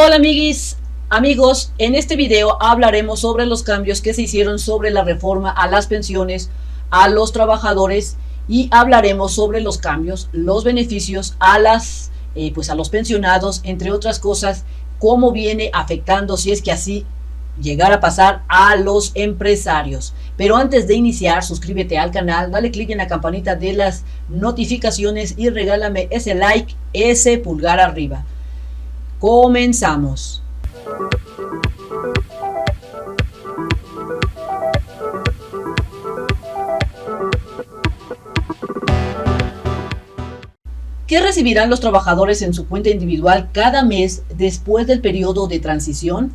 Hola amigos, en este video hablaremos sobre los cambios que se hicieron sobre la reforma a las pensiones, a los trabajadores, y hablaremos sobre los cambios, los beneficios a los pensionados, entre otras cosas, cómo viene afectando, si es que así llegara a pasar, a los empresarios. Pero antes de iniciar, suscríbete al canal, dale click en la campanita de las notificaciones y regálame ese like, ese pulgar arriba. Comenzamos. ¿Qué recibirán los trabajadores en su cuenta individual cada mes después del periodo de transición?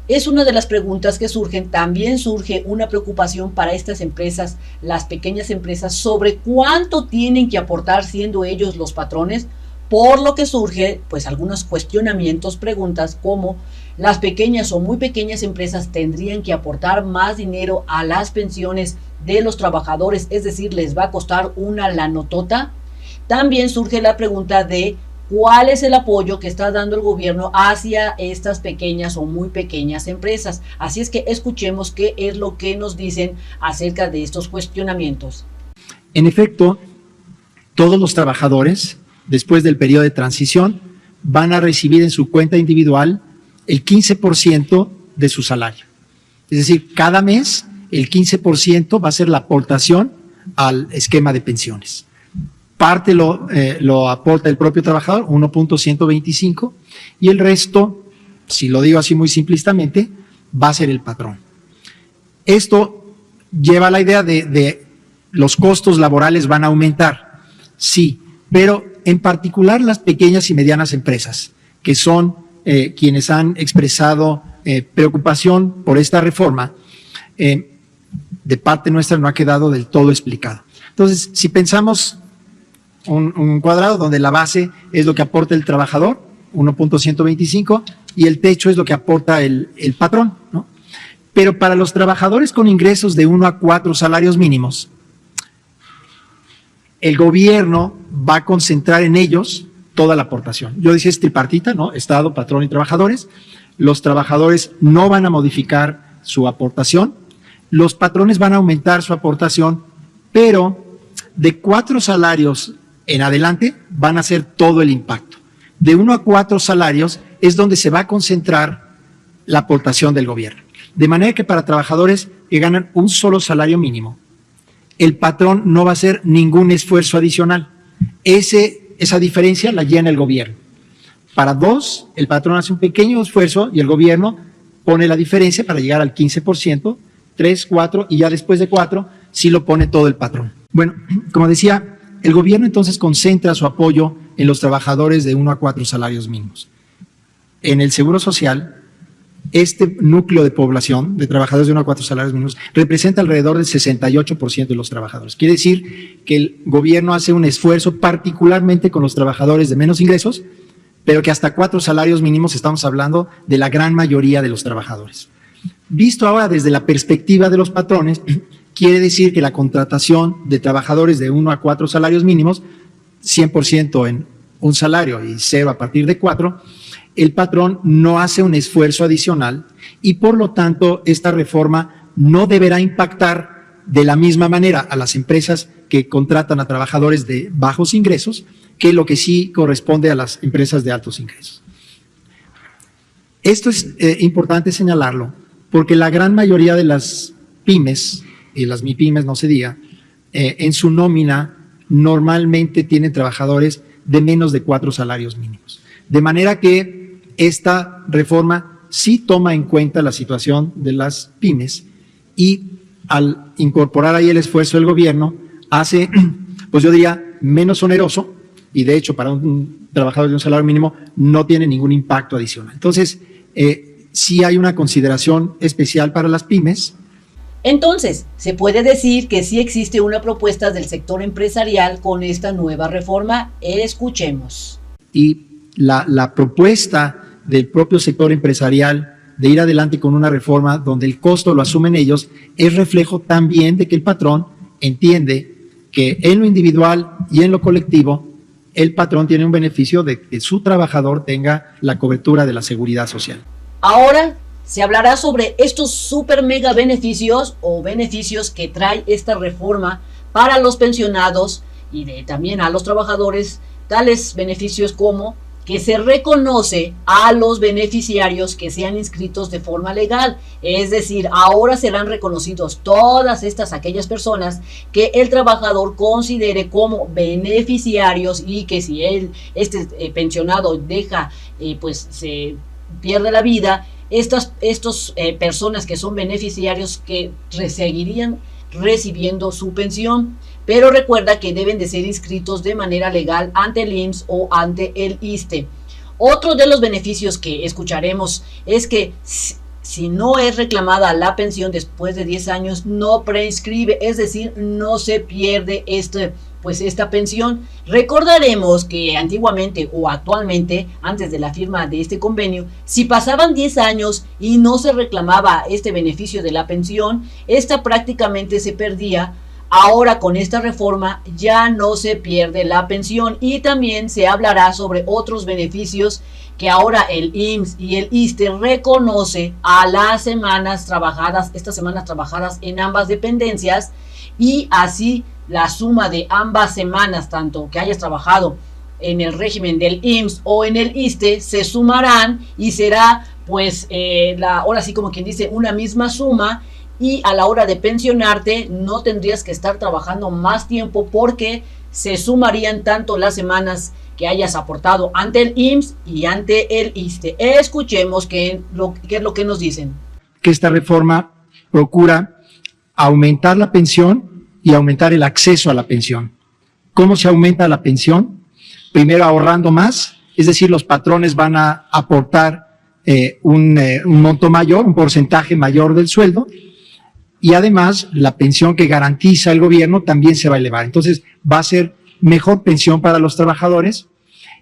Es una de las preguntas que surgen. También surge una preocupación para estas empresas, las pequeñas empresas, sobre cuánto tienen que aportar siendo ellos los patrones, por lo que surge algunos cuestionamientos, preguntas como: ¿las pequeñas o muy pequeñas empresas tendrían que aportar más dinero a las pensiones de los trabajadores? Es decir, ¿les va a costar una lanotota? También surge la pregunta de ¿cuál es el apoyo que está dando el gobierno hacia estas pequeñas o muy pequeñas empresas? Así es que escuchemos qué es lo que nos dicen acerca de estos cuestionamientos. En efecto, todos los trabajadores, después del periodo de transición, van a recibir en su cuenta individual el 15% de su salario. Es decir, cada mes el 15% va a ser la aportación al esquema de pensiones. Parte lo aporta el propio trabajador, 1.125, y el resto, si lo digo así muy simplistamente, va a ser el patrón. Esto lleva a la idea de los costos laborales van a aumentar, sí, pero en particular las pequeñas y medianas empresas, que son quienes han expresado preocupación por esta reforma, de parte nuestra no ha quedado del todo explicado. Entonces, si pensamos un cuadrado donde la base es lo que aporta el trabajador, 1.125, y el techo es lo que aporta el patrón, ¿no? Pero para los trabajadores con ingresos de 1 a 4 salarios mínimos, el gobierno va a concentrar en ellos toda la aportación. Yo decía, es tripartita, ¿no? Estado, patrón y trabajadores. Los trabajadores no van a modificar su aportación, los patrones van a aumentar su aportación, pero de 4 salarios en adelante van a hacer todo el impacto. De 1 a 4 salarios es donde se va a concentrar la aportación del gobierno. De manera que para trabajadores que ganan un solo salario mínimo, el patrón no va a hacer ningún esfuerzo adicional. Esa diferencia la llena el gobierno. Para 2, el patrón hace un pequeño esfuerzo y el gobierno pone la diferencia para llegar al 15%, 3, 4 y ya después de 4 sí lo pone todo el patrón. Bueno, como decía, el gobierno entonces concentra su apoyo en los trabajadores de 1 a 4 salarios mínimos. En el Seguro Social, este núcleo de población de trabajadores de 1 a 4 salarios mínimos representa alrededor del 68% de los trabajadores. Quiere decir que el gobierno hace un esfuerzo particularmente con los trabajadores de menos ingresos, pero que hasta 4 salarios mínimos estamos hablando de la gran mayoría de los trabajadores. Visto ahora desde la perspectiva de los patrones, quiere decir que la contratación de trabajadores de 1 a 4 salarios mínimos, 100% en un salario y 0 a partir de 4, el patrón no hace un esfuerzo adicional y por lo tanto esta reforma no deberá impactar de la misma manera a las empresas que contratan a trabajadores de bajos ingresos que lo que sí corresponde a las empresas de altos ingresos. Esto es importante señalarlo porque la gran mayoría de las pymes, y las MIPYMES no se diga, en su nómina normalmente tienen trabajadores de menos de 4 salarios mínimos. De manera que esta reforma sí toma en cuenta la situación de las pymes y al incorporar ahí el esfuerzo del gobierno hace, pues yo diría, menos oneroso y de hecho para un trabajador de un salario mínimo no tiene ningún impacto adicional. Entonces, sí hay una consideración especial para las pymes. Entonces, se puede decir que sí existe una propuesta del sector empresarial con esta nueva reforma. Escuchemos. Y la propuesta del propio sector empresarial de ir adelante con una reforma donde el costo lo asumen ellos es reflejo también de que el patrón entiende que en lo individual y en lo colectivo el patrón tiene un beneficio de que su trabajador tenga la cobertura de la seguridad social. Ahora se hablará sobre estos super mega beneficios o beneficios que trae esta reforma para los pensionados y también a los trabajadores, tales beneficios como que se reconoce a los beneficiarios que sean inscritos de forma legal, es decir, ahora serán reconocidos todas aquellas personas que el trabajador considere como beneficiarios y que si este pensionado deja, pues se pierde la vida, estas personas que son beneficiarios que seguirían recibiendo su pensión, pero recuerda que deben de ser inscritos de manera legal ante el IMSS o ante el ISSSTE. Otro de los beneficios que escucharemos es que si no es reclamada la pensión después de 10 años, no preinscribe, es decir, no se pierde esta pensión. Recordaremos que antiguamente o actualmente, antes de la firma de este convenio, si pasaban 10 años y no se reclamaba este beneficio de la pensión, esta prácticamente se perdía. Ahora con esta reforma ya no se pierde la pensión y también se hablará sobre otros beneficios que ahora el IMSS y el ISSSTE reconoce a las semanas trabajadas, estas semanas trabajadas en ambas dependencias, y así la suma de ambas semanas, tanto que hayas trabajado en el régimen del IMSS o en el ISSSTE, se sumarán y será pues ahora sí como quien dice una misma suma, y a la hora de pensionarte no tendrías que estar trabajando más tiempo porque se sumarían tanto las semanas que hayas aportado ante el IMSS y ante el ISSSTE. Escuchemos qué es lo que nos dicen. Que esta reforma procura aumentar la pensión y aumentar el acceso a la pensión. ¿Cómo se aumenta la pensión? Primero ahorrando más, es decir, los patrones van a aportar un monto mayor, un porcentaje mayor del sueldo, y además la pensión que garantiza el gobierno también se va a elevar. Entonces va a ser mejor pensión para los trabajadores,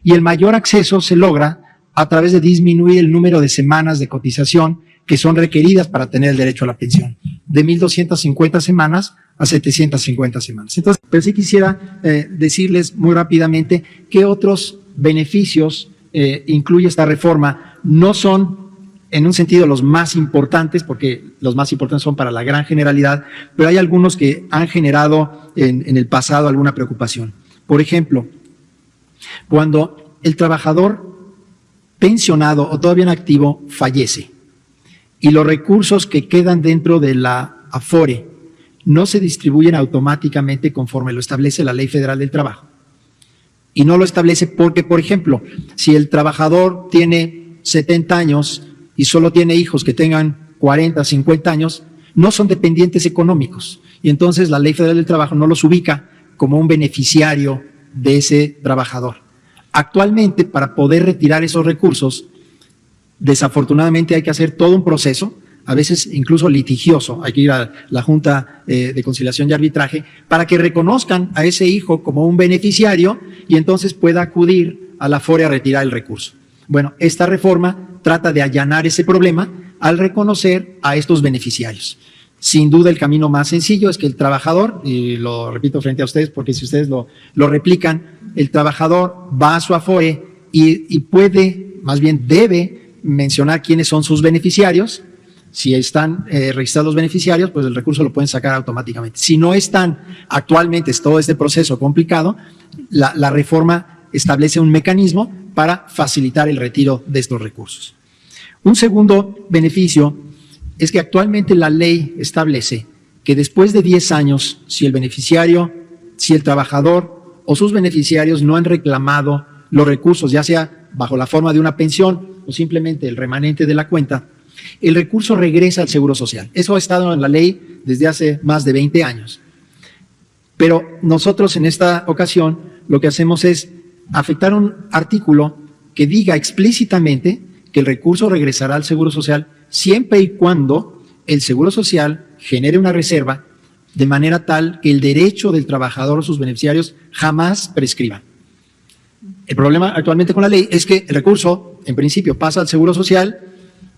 y el mayor acceso se logra a través de disminuir el número de semanas de cotización que son requeridas para tener el derecho a la pensión, de 1,250 semanas a 750 semanas. Entonces, pero sí quisiera decirles muy rápidamente qué otros beneficios incluye esta reforma. No son en un sentido los más importantes, porque los más importantes son para la gran generalidad, pero hay algunos que han generado en el pasado alguna preocupación. Por ejemplo, cuando el trabajador pensionado o todavía en activo fallece y los recursos que quedan dentro de la Afore no se distribuyen automáticamente conforme lo establece la Ley Federal del Trabajo. Y no lo establece porque, por ejemplo, si el trabajador tiene 70 años y solo tiene hijos que tengan 40, 50 años, no son dependientes económicos. Y entonces la Ley Federal del Trabajo no los ubica como un beneficiario de ese trabajador. Actualmente, para poder retirar esos recursos, desafortunadamente hay que hacer todo un proceso, a veces incluso litigioso. Hay que ir a la Junta de Conciliación y Arbitraje para que reconozcan a ese hijo como un beneficiario y entonces pueda acudir a la Afore a retirar el recurso. Bueno, esta reforma trata de allanar ese problema al reconocer a estos beneficiarios. Sin duda el camino más sencillo es que el trabajador, y lo repito frente a ustedes porque si ustedes lo replican, el trabajador va a su Afore y puede, más bien debe mencionar quiénes son sus beneficiarios. Si están registrados los beneficiarios, pues el recurso lo pueden sacar automáticamente. Si no están, actualmente es todo este proceso complicado, la reforma establece un mecanismo para facilitar el retiro de estos recursos. Un segundo beneficio es que actualmente la ley establece que después de 10 años, si el trabajador o sus beneficiarios no han reclamado los recursos, ya sea bajo la forma de una pensión o simplemente el remanente de la cuenta, el recurso regresa al Seguro Social. Eso ha estado en la ley desde hace más de 20 años. Pero nosotros en esta ocasión lo que hacemos es afectar un artículo que diga explícitamente que el recurso regresará al Seguro Social siempre y cuando el Seguro Social genere una reserva de manera tal que el derecho del trabajador o sus beneficiarios jamás prescriban. El problema actualmente con la ley es que el recurso, en principio, pasa al Seguro Social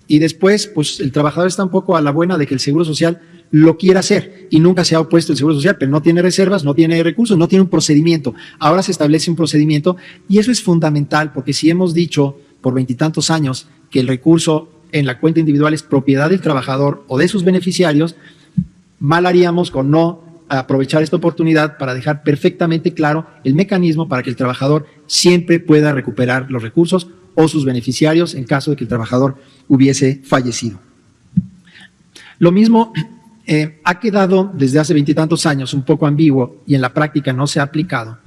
y después, pues el trabajador está un poco a la buena de que el Seguro Social lo quiera hacer y nunca se ha opuesto el Seguro Social, pero no tiene reservas, no tiene recursos, no tiene un procedimiento. Ahora se establece un procedimiento y eso es fundamental porque si hemos dicho por 20 y tantos años que el recurso en la cuenta individual es propiedad del trabajador o de sus beneficiarios, mal haríamos con no aprovechar esta oportunidad para dejar perfectamente claro el mecanismo para que el trabajador siempre pueda recuperar los recursos o sus beneficiarios en caso de que el trabajador hubiese fallecido. Lo mismo ha quedado desde hace 20 y tantos años un poco ambiguo y en la práctica no se ha aplicado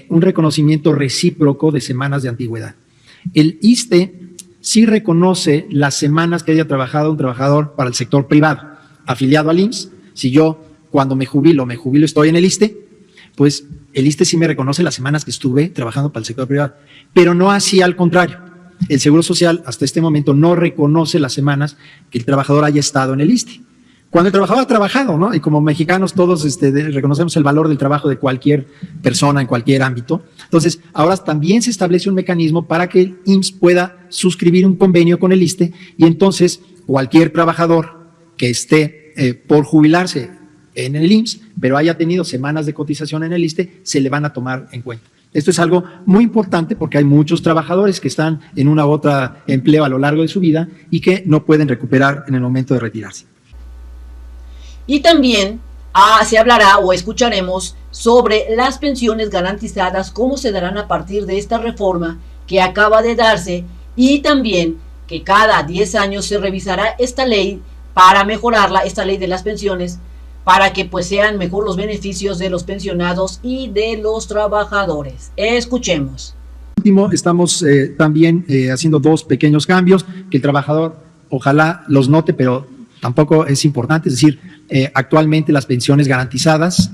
un reconocimiento recíproco de semanas de antigüedad. El ISSSTE sí reconoce las semanas que haya trabajado un trabajador para el sector privado, afiliado al IMSS. Si yo cuando me jubilo, estoy en el ISSSTE, pues el ISSSTE sí me reconoce las semanas que estuve trabajando para el sector privado, pero no así al contrario. El Seguro Social hasta este momento no reconoce las semanas que el trabajador haya estado en el ISSSTE. Cuando el trabajador ha trabajado, ¿no? Y como mexicanos todos reconocemos el valor del trabajo de cualquier persona en cualquier ámbito. Entonces, ahora también se establece un mecanismo para que el IMSS pueda suscribir un convenio con el ISSSTE y entonces cualquier trabajador que esté por jubilarse en el IMSS, pero haya tenido semanas de cotización en el ISSSTE, se le van a tomar en cuenta. Esto es algo muy importante porque hay muchos trabajadores que están en una u otra empleo a lo largo de su vida y que no pueden recuperar en el momento de retirarse. Y también se hablará o escucharemos sobre las pensiones garantizadas, cómo se darán a partir de esta reforma que acaba de darse y también que cada 10 años se revisará esta ley para mejorarla, esta ley de las pensiones, para que pues sean mejor los beneficios de los pensionados y de los trabajadores. Escuchemos. Último, estamos también haciendo dos pequeños cambios que el trabajador ojalá los note, pero tampoco es importante. Es decir, actualmente las pensiones garantizadas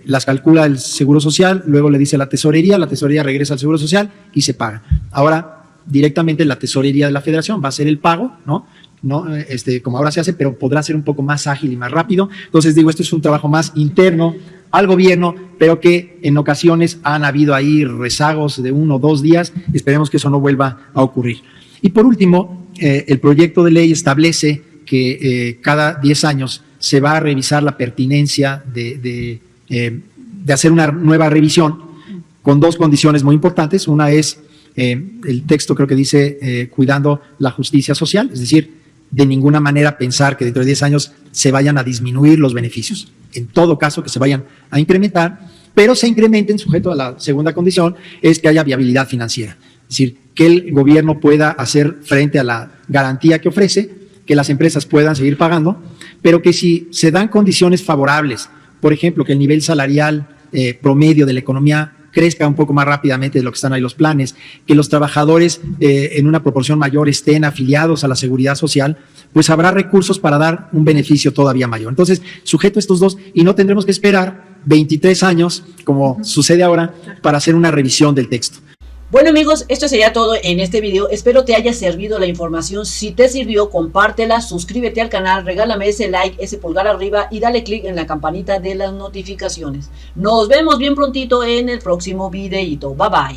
las calcula el Seguro Social, luego le dice a la tesorería regresa al Seguro Social y se paga. Ahora directamente la tesorería de la Federación va a hacer el pago, ¿no? Como ahora se hace, pero podrá ser un poco más ágil y más rápido. Entonces digo, esto es un trabajo más interno al gobierno, pero que en ocasiones han habido ahí rezagos de 1 o 2 días. Esperemos que eso no vuelva a ocurrir. Y por último, el proyecto de ley establece que cada 10 años se va a revisar la pertinencia de hacer una nueva revisión con 2 condiciones muy importantes. Una es, el texto creo que dice, cuidando la justicia social, es decir, de ninguna manera pensar que dentro de 10 años se vayan a disminuir los beneficios. En todo caso, que se vayan a incrementar, pero se incrementen sujeto a la segunda condición, es que haya viabilidad financiera. Es decir, que el gobierno pueda hacer frente a la garantía que ofrece, que las empresas puedan seguir pagando, pero que si se dan condiciones favorables, por ejemplo, que el nivel salarial promedio de la economía crezca un poco más rápidamente de lo que están ahí los planes, que los trabajadores en una proporción mayor estén afiliados a la seguridad social, pues habrá recursos para dar un beneficio todavía mayor. Entonces, sujeto a estos dos, y no tendremos que esperar 23 años, como sucede ahora, para hacer una revisión del texto. Bueno amigos, esto sería todo en este video. Espero te haya servido la información. Si te sirvió, compártela, suscríbete al canal, regálame ese like, ese pulgar arriba y dale click en la campanita de las notificaciones. Nos vemos bien prontito en el próximo videito. Bye bye.